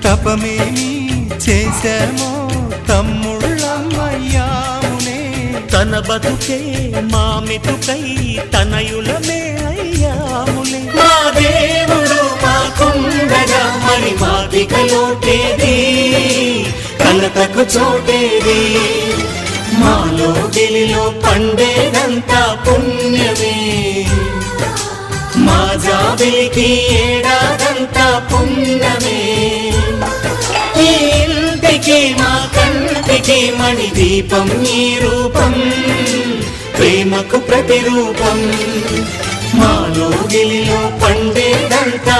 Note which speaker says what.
Speaker 1: తపమేమి చేశామో తమ్ముళ్ళమయ్యామునే.
Speaker 2: తన బతుకే మామితుకై తనయులమే అయ్యాములే.
Speaker 3: మా దేవుడు మాకుండగా మరి మాదిక లోటేది, కలతకు చోటేది. మాలో గిలిలో పండేదంతా పుణ్యమే, మా జాబిలికి ఏడాదంతా పుణ్యమే. ఈ ఇంటికి మా కంటికి మణి దీపం ఈ రూపం, ప్రేమకు ప్రతిరూపం. మాలో గిలిలో పండేదంతా